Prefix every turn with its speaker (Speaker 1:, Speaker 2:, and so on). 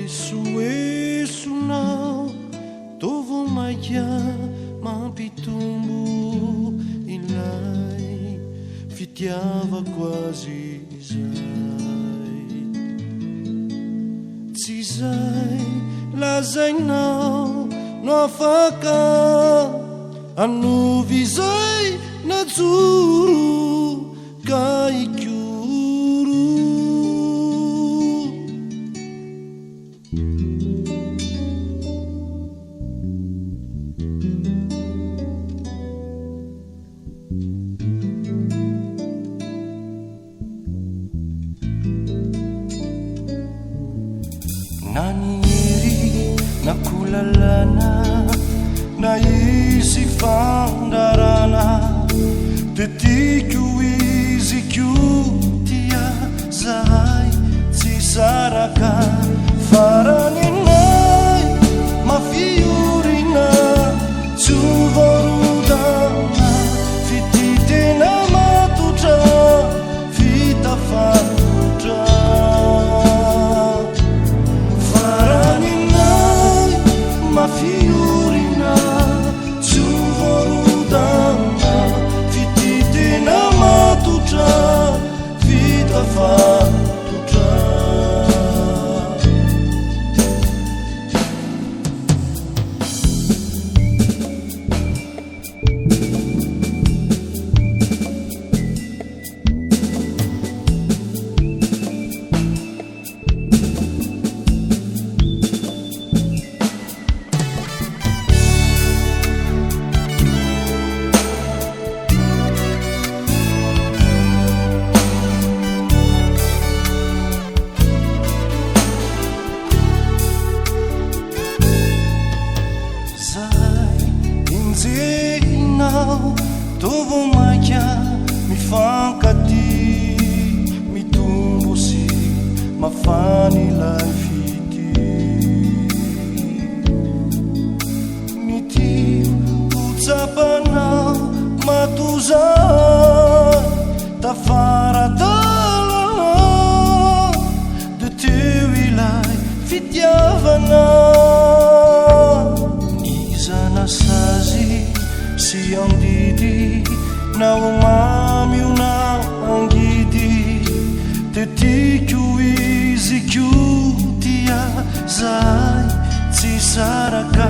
Speaker 1: Esoesonao tovo maia mampitombo ilay fitiavako azy izay. Tsy zay lazainao no afaka anovy izay najoro ka ikoro. Naniry na kulalana na isi fandarana de tiku izy kutia zahay tsy saraka faraninay mafiorina tsy vorodana fititena matotra vita farotra. Mafiorina tsy vorodana fititena matotra vita fatotra. Inao tovo maika mifankati mitombo sy mafany ilay fity mitio hotsapanao matozay tafaradalana de teo ilay fitiavana. Nizana sazy sy andidy na umami una angidy te tiku izy kutia zay tsy saraka